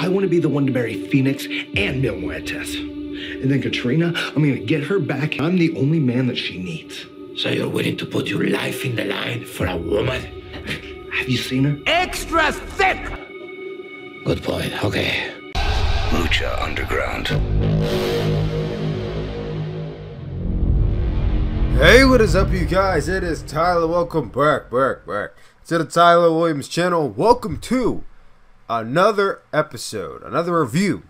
I want to be the one to marry Phoenix and Mil Muertes. And then Katrina, I'm going to get her back. I'm the only man that she needs. So you're willing to put your life in the line for a woman? Have you seen her? Extra thick! Good point, okay. Lucha Underground. Hey, what is up, you guys? It is Tyler. Welcome back to the Tyler Williams channel. Welcome to another episode, another review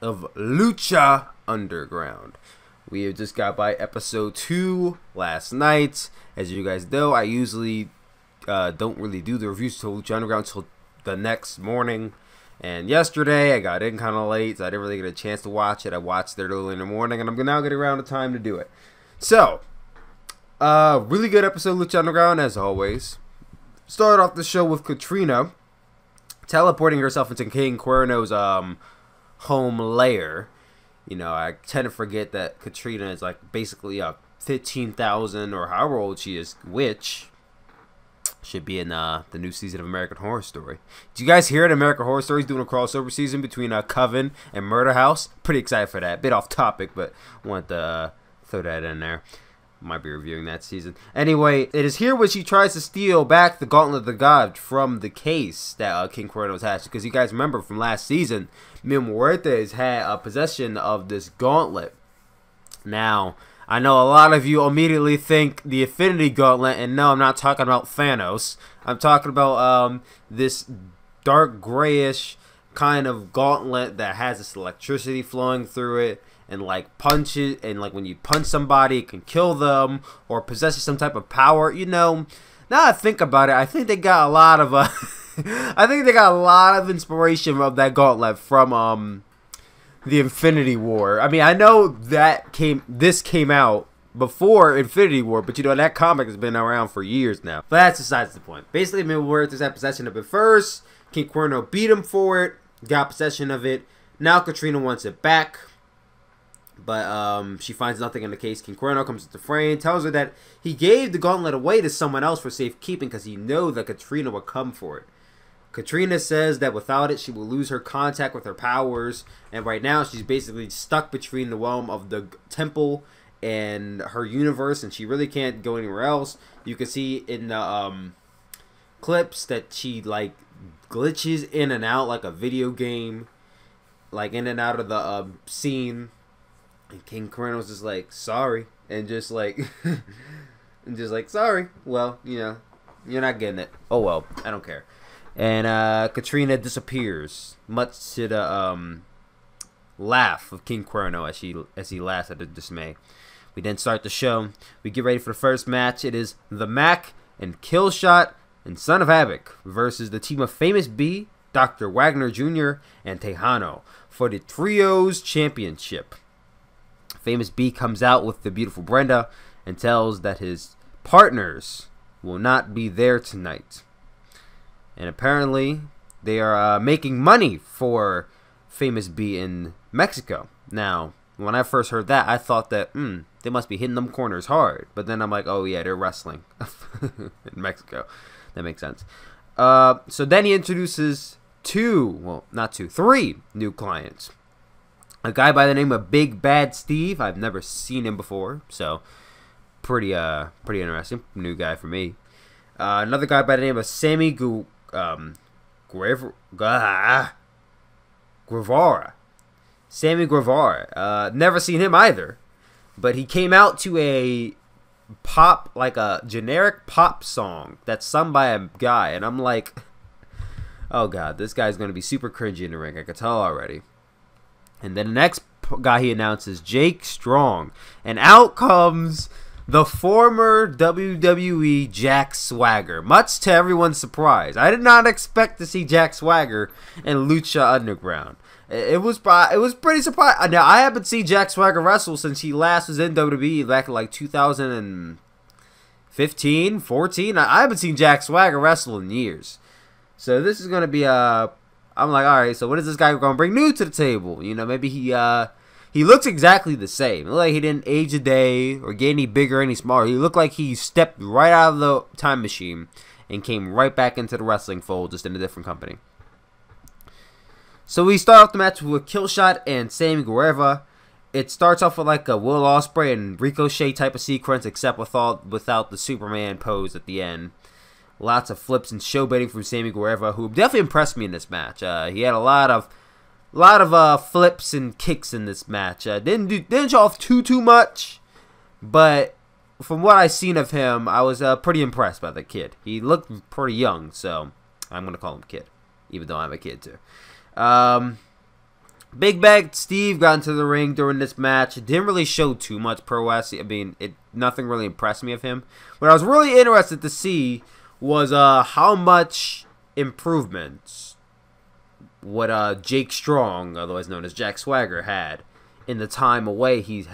of Lucha Underground. We have just got by episode 2 last night. As you guys know, I usually don't really do the reviews to Lucha Underground until the next morning. And yesterday, I got in kind of late, so I didn't really get a chance to watch it. I watched it early in the morning, and I'm now getting around the time to do it. So, really good episode of Lucha Underground, as always. Started off the show with Katrina teleporting herself into King Cuerno's home lair. You know, I tend to forget that Katrina is like basically a 15,000 or however old she is witch. Should be in the new season of American Horror Story. Did you guys hear that American Horror Story is doing a crossover season between Coven and Murder House? Pretty excited for that. Bit off topic, but wanted to throw that in there. Might be reviewing that season. Anyway, it is here when she tries to steal back the Gauntlet of the God from the case that King Cuerno's has. Because you guys remember from last season, Mil Muertes had possession of this gauntlet. Now, I know a lot of you immediately think the Infinity Gauntlet, and no, I'm not talking about Thanos. I'm talking about this dark grayish kind of gauntlet that has this electricity flowing through it. And like punch it, and like when you punch somebody, it can kill them or possesses some type of power. You know, now I think about it, I think they got a lot of I think they got a lot of inspiration of that gauntlet from the Infinity War. I mean, I know that this came out before Infinity War, but you know that comic has been around for years now. But that's besides the point. Basically, Mil Muertes had possession of it first. King Cuerno beat him for it, got possession of it. Now Katrina wants it back. But she finds nothing in the case. King Cuerno comes into the frame, tells her that he gave the gauntlet away to someone else for safekeeping because he knows that Katrina would come for it. Katrina says that without it, she will lose her contact with her powers. And right now, she's basically stuck between the realm of the temple and her universe, and she really can't go anywhere else. You can see in the clips that she like glitches in and out like a video game, like in and out of the scene. And King Cuerno's just like, sorry, and just like, sorry. Well, you know, you're not getting it. Oh well, I don't care. And Katrina disappears, much to the laugh of King Cuerno as he laughs at the dismay. We then start the show. We get ready for the first match. It is the Mac and Killshot and Son of Havoc versus the team of Famous B, Dr. Wagner Jr., and Tejano for the Trios Championship. Famous B comes out with the beautiful Brenda and tells that his partners will not be there tonight. And apparently they are making money for Famous B in Mexico. Now, when I first heard that, I thought that, they must be hitting them corners hard. But then I'm like, oh yeah, they're wrestling in Mexico. That makes sense. So then he introduces three new clients. A guy by the name of Big Bad Steve. I've never seen him before, so pretty interesting. New guy for me. Another guy by the name of Sammy Guevara. Sammy Guevara. Never seen him either, but he came out to a pop, like a generic pop song that's sung by a guy, and I'm like, oh god, this guy's gonna be super cringy in the ring. I could tell already. And then the next guy he announces, Jake Strong. And out comes the former WWE Jack Swagger. Much to everyone's surprise. I did not expect to see Jack Swagger in Lucha Underground. It was pretty surprising. Now, I haven't seen Jack Swagger wrestle since he last was in WWE back in like 2015, 14. I haven't seen Jack Swagger wrestle in years. So this is going to be a... I'm like, all right, so what is this guy going to bring new to the table? You know, maybe he looks exactly the same. It looked like he didn't age a day or get any bigger, any smaller. He looked like he stepped right out of the time machine and came right back into the wrestling fold, just in a different company. So we start off the match with Killshot and Sammy Guevara. It starts off with like a Will Ospreay and Ricochet type of sequence, except without the Superman pose at the end. Lots of flips and showboating from Sammy Guevara, who definitely impressed me in this match. He had a lot of flips and kicks in this match. Didn't show off too much, but from what I've seen of him, I was pretty impressed by the kid. He looked pretty young, so I'm gonna call him kid, even though I'm a kid too. Big Bad Steve got into the ring during this match. It didn't really show too much prowess. I mean, nothing really impressed me of him. What I was really interested to see was how much improvements what Jake Strong, otherwise known as Jack Swagger, had in the time away he's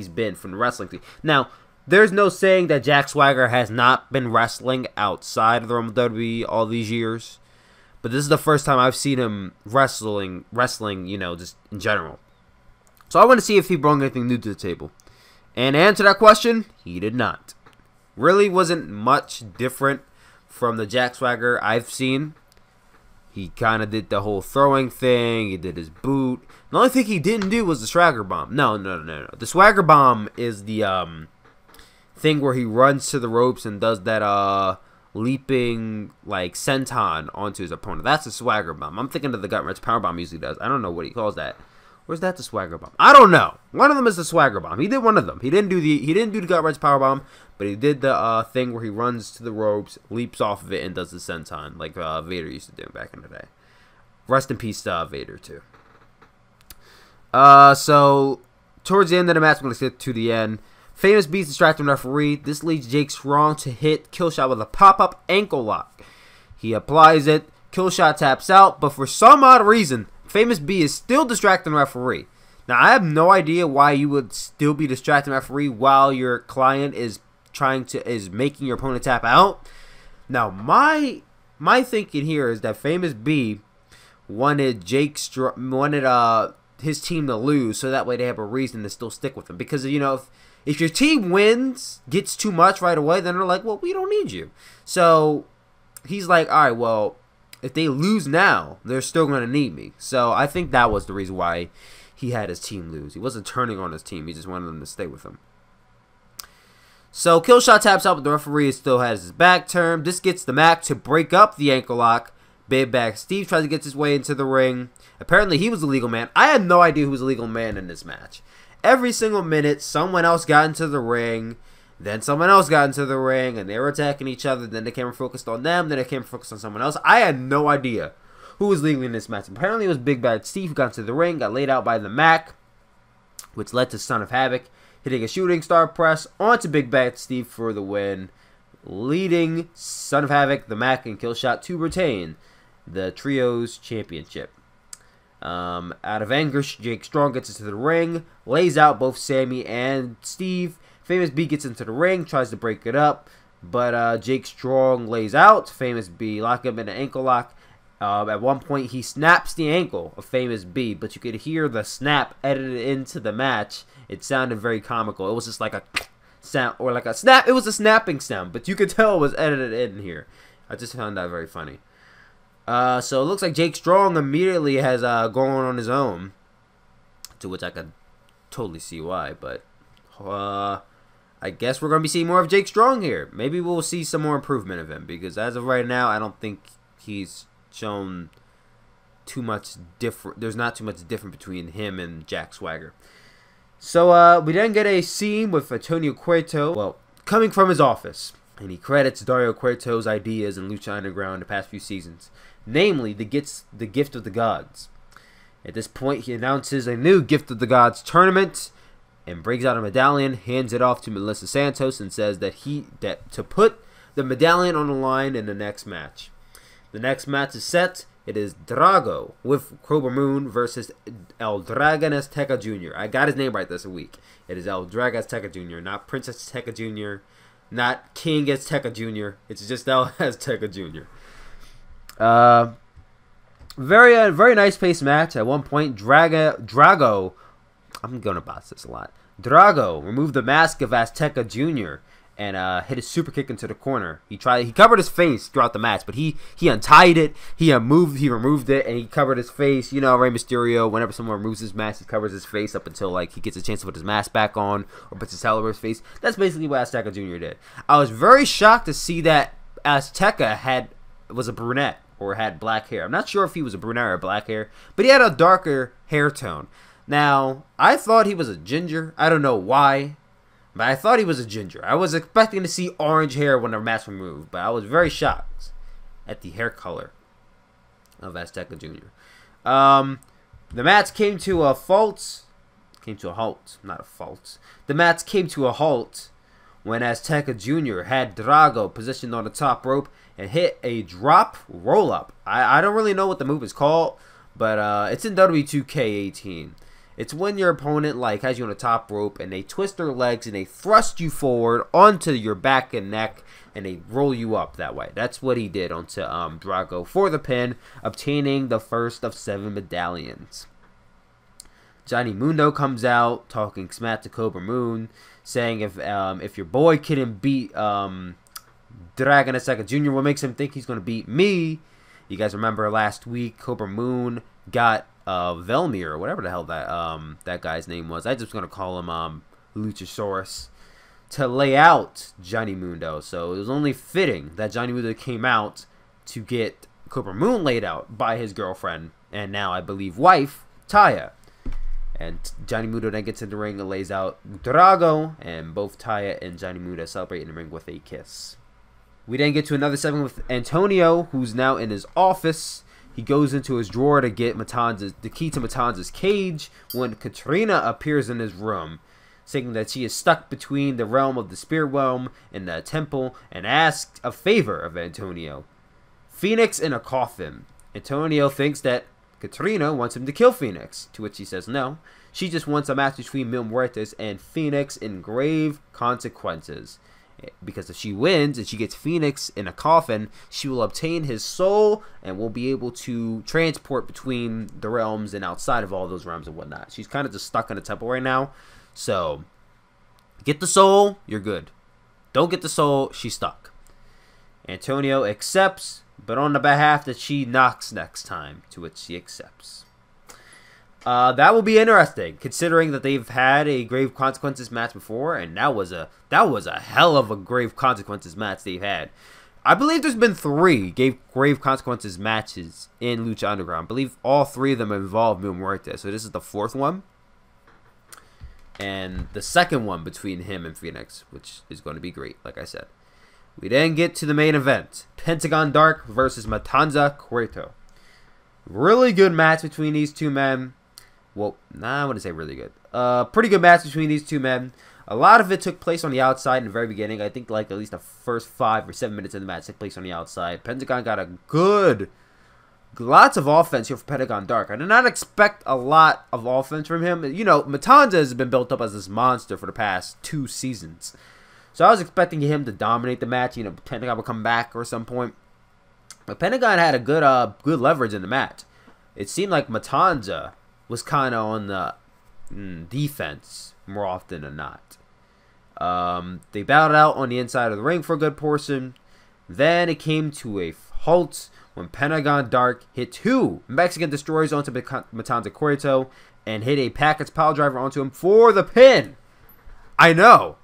been from the wrestling team. Now, there's no saying that Jack Swagger has not been wrestling outside of the WWE all these years. But this is the first time I've seen him wrestling, you know, just in general. So I want to see if he brought anything new to the table. And to answer that question, he did not. Really wasn't much different from the Jack Swagger I've seen. He kind of did the whole throwing thing. He did his boot. The only thing he didn't do was the Swagger Bomb. No. The Swagger Bomb is the thing where he runs to the ropes and does that leaping like senton onto his opponent. That's the Swagger Bomb. I'm thinking of the Gut Wrench Power Bomb usually does. I don't know what he calls that. Where's that the Swagger Bomb? I don't know. One of them is the Swagger Bomb. He did one of them. He didn't do the Gut Wrench Power Bomb, but he did the thing where he runs to the ropes, leaps off of it, and does the senton like Vader used to do back in the day. Rest in peace, Vader too. So towards the end of the match, I'm gonna get to the end. Famous beats distracting referee. This leads Jake Strong to hit Killshot with a pop-up ankle lock. He applies it. Killshot taps out, but for some odd reason, Famous B is still distracting referee. Now, I have no idea why you would still be distracting referee while your client is making your opponent tap out. Now, my thinking here is that Famous B wanted his team to lose, so that way they have a reason to still stick with him. Because, you know, if your team wins, gets too much right away, then they're like, well, we don't need you. So he's like, all right, well, if they lose now, they're still going to need me. So I think that was the reason why he had his team lose. He wasn't turning on his team. He just wanted them to stay with him. So Killshot taps out, but the referee still has his back turned. This gets the Mac to break up the ankle lock. Big Bad Steve tries to get his way into the ring. Apparently, he was the legal man. I had no idea who was the legal man in this match. Every single minute, someone else got into the ring, then someone else got into the ring, and they were attacking each other. Then the camera focused on them, then the camera focused on someone else. I had no idea who was legally in this match. Apparently, it was Big Bad Steve who got into the ring, got laid out by the Mac, which led to Son of Havoc hitting a shooting star press onto Big Bad Steve for the win, leading Son of Havoc, the Mac, and Killshot to retain the Trios Championship. Out of anger, Jake Strong gets into the ring, lays out both Sammy and Steve. Famous B gets into the ring, tries to break it up, but Jake Strong lays out. Famous B lock him in an ankle lock. At one point, he snaps the ankle of Famous B, but you could hear the snap edited into the match. It sounded very comical. It was just like a sound, or like a snap. It was a snapping sound, but you could tell it was edited in here. I just found that very funny. So it looks like Jake Strong immediately has gone on his own, to which I could totally see why, but I guess we're going to be seeing more of Jake Strong here. Maybe we'll see some more improvement of him, because as of right now, I don't think he's shown too much different. There's not too much different between him and Jack Swagger. So we then get a scene with Antonio Cueto, well, coming from his office, and he credits Dario Cueto's ideas in Lucha Underground the past few seasons, namely the Gift of the Gods. At this point, he announces a new Gift of the Gods tournament and brings out a medallion, hands it off to Melissa Santos, and says that to put the medallion on the line in the next match. The next match is set. It is Drago with Cobra Moon versus El Dragon Azteca Jr. I got his name right this week. It is El Dragon Azteca Jr., not Princess Azteca Jr., not King Azteca Jr. It's just El Azteca Jr. Very nice paced match. At one point, Drago, I'm gonna boss this a lot. Drago removed the mask of Azteca Jr. and hit his super kick into the corner. He covered his face throughout the match, but he untied it, he removed it, and he covered his face. You know, Rey Mysterio, whenever someone removes his mask, he covers his face up until like he gets a chance to put his mask back on or puts his towel over his face. That's basically what Azteca Jr. did. I was very shocked to see that Azteca was a brunette or had black hair. I'm not sure if he was a brunette or black hair, but he had a darker hair tone. Now, I thought he was a ginger. I don't know why, but I thought he was a ginger. I was expecting to see orange hair when the mask was removed, but I was very shocked at the hair color of Azteca Jr. The match came to a halt. Not a fault. The match came to a halt when Azteca Jr. had Drago positioned on the top rope and hit a drop roll-up. I don't really know what the move is called, but it's in WWE 2K18. It's when your opponent like has you on the top rope and they twist their legs and they thrust you forward onto your back and neck and they roll you up that way. That's what he did onto Drago for the pin, obtaining the first of 7 medallions. Johnny Mundo comes out talking smack to Cobra Moon, saying if your boy couldn't beat Dragon Azteca Jr., what makes him think he's going to beat me? You guys remember last week Cobra Moon got Velmir, or whatever the hell that guy's name was. I just going to call him Luchasaurus, to lay out Johnny Mundo. So it was only fitting that Johnny Mundo came out to get Cobra Moon laid out by his girlfriend and now I believe wife Taya. And Johnny Mundo then gets in the ring and lays out Drago, and both Taya and Johnny Mundo celebrate in the ring with a kiss. We then get to another segment with Antonio, who's now in his office. He goes into his drawer to get the key to Matanza's cage when Katrina appears in his room, saying that she is stuck between the realm of the spirit realm and the temple, and asks a favor of Antonio. Phoenix in a coffin. Antonio thinks that Katrina wants him to kill Phoenix, to which he says no. She just wants a match between Mil Muertes and Phoenix in grave consequences. Because if she wins and she gets Phoenix in a coffin, she will obtain his soul and will be able to transport between the realms and outside of all those realms and whatnot. She's kind of just stuck in the temple right now. So, get the soul, you're good. Don't get the soul, she's stuck. Antonio accepts, but on the behalf that she knocks next time, to which she accepts. That will be interesting, considering that they've had a grave consequences match before, and that was a hell of a grave consequences match they've had. I believe there's been 3 grave consequences matches in Lucha Underground. I believe all 3 of them involve Mil Muertes, so this is the 4th one, and the 2nd one between him and Phoenix, which is going to be great, like I said. We then get to the main event, Pentagon Dark versus Matanza Cueto. Really good match between these two men. Well, I wouldn't say really good. Pretty good match between these two men. A lot of it took place on the outside in the very beginning. I think like at least the first 5 or 7 minutes of the match took place on the outside. Pentagon got lots of offense here for Pentagon Dark. I did not expect a lot of offense from him. You know, Matanza has been built up as this monster for the past 2 seasons. So I was expecting him to dominate the match. You know, Pentagon would come back or some point. But Pentagon had a good leverage in the match. It seemed like Matanza was kind of on the defense more often than not. They battled out on the inside of the ring for a good portion. Then it came to a halt when Pentagon Dark hit 2 Mexican destroyers onto Matanza Cueto and hit a package pile driver onto him for the pin. I know.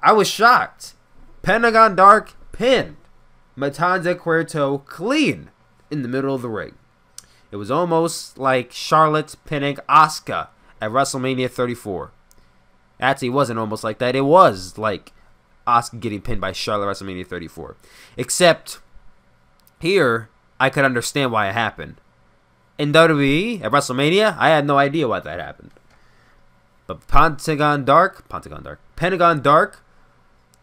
I was shocked. Pentagon Dark pinned Matanza Cueto clean in the middle of the ring. It was almost like Charlotte pinning Asuka at WrestleMania 34. Actually, it wasn't almost like that. It was like Asuka getting pinned by Charlotte at WrestleMania 34. Except here, I could understand why it happened. In WWE, at WrestleMania, I had no idea why that happened. But Pentagon Dark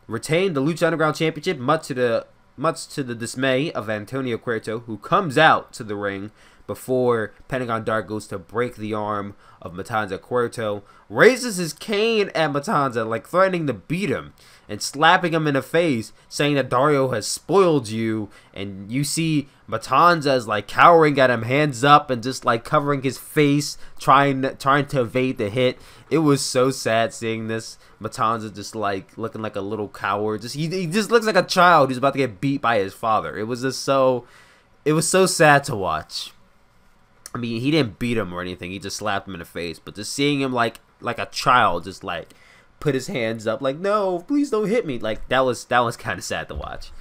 retained the Lucha Underground Championship, much to the dismay of Antonio Cueto, who comes out to the ring, before Pentagon Dark goes to break the arm of Matanza Cuerto, raises his cane at Matanza, like threatening to beat him and slapping him in the face, saying that Dario has spoiled you. And you see Matanza is like cowering at him, hands up and just like covering his face, trying to evade the hit. It was so sad seeing this. Matanza just like looking like a little coward. He just looks like a child who's about to get beat by his father. It was so sad to watch. I mean, he didn't beat him or anything. He just slapped him in the face. But just seeing him like a child, just like put his hands up, like, no, please don't hit me. Like that was kind of sad to watch.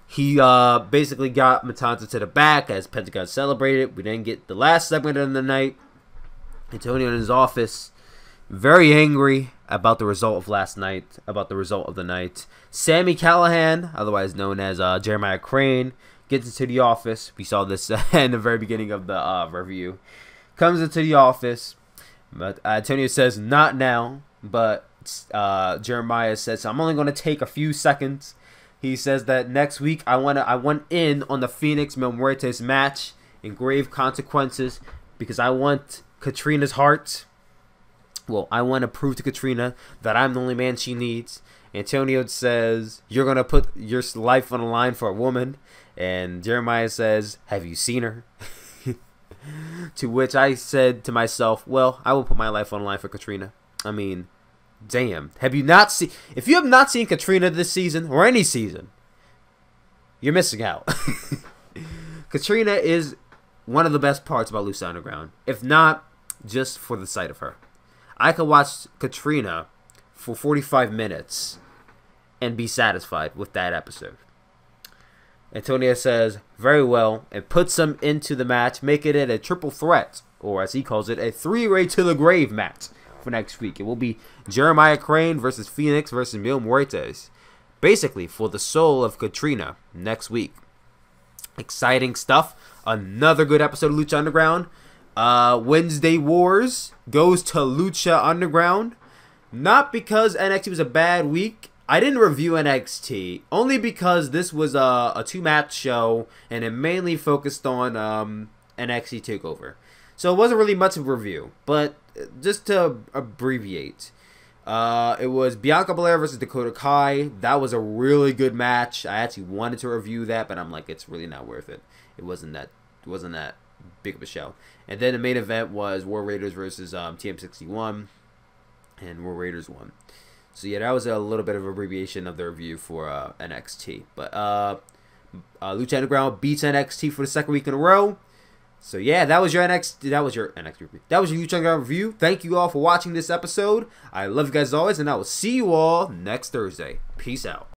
He basically got Matanza to the back as Pentagon celebrated. We then get the last segment of the night. Antonio in his office, very angry about the result of last night, about the result of the night. Sami Callihan, otherwise known as Jeremiah Crane, gets into the office. We saw this in the very beginning of the review. Comes into the office. But Antonio says, not now. But Jeremiah says, I'm only going to take a few seconds. He says that next week I want in on the Phoenix Mil Muertes match in Grave Consequences because I want Katrina's heart. Well, I want to prove to Katrina that I'm the only man she needs. Antonio says, you're going to put your life on the line for a woman. And Jeremiah says, have you seen her? To which I said to myself, well, I will put my life on the line for Katrina. I mean, damn. Have you not seen... If you have not seen Katrina this season, or any season, you're missing out. Katrina is one of the best parts about Lucha Underground. If not, just for the sight of her. I could watch Katrina for 45 minutes and be satisfied with that episode. Antonio says, very well, and puts him into the match, making it a triple threat, or as he calls it, a three-way to the grave match for next week. It will be Jeremiah Crane versus Phoenix versus Mil Muertes, basically for the soul of Katrina next week. Exciting stuff. Another good episode of Lucha Underground. Wednesday Wars goes to Lucha Underground. Not because NXT was a bad week. I didn't review NXT only because this was a two-match show and it mainly focused on NXT TakeOver. So it wasn't really much of a review, but just to abbreviate, it was Bianca Belair versus Dakota Kai. That was a really good match. I actually wanted to review that, but I'm like, it's really not worth it. It wasn't that big of a show. And then the main event was War Raiders versus TM61, and War Raiders won. So yeah, that was a little bit of abbreviation of the review for NXT. But Lucha Underground beats NXT for the second week in a row. So yeah, that was your NXT review. That was your Lucha Underground review. Thank you all for watching this episode. I love you guys as always, and I will see you all next Thursday. Peace out.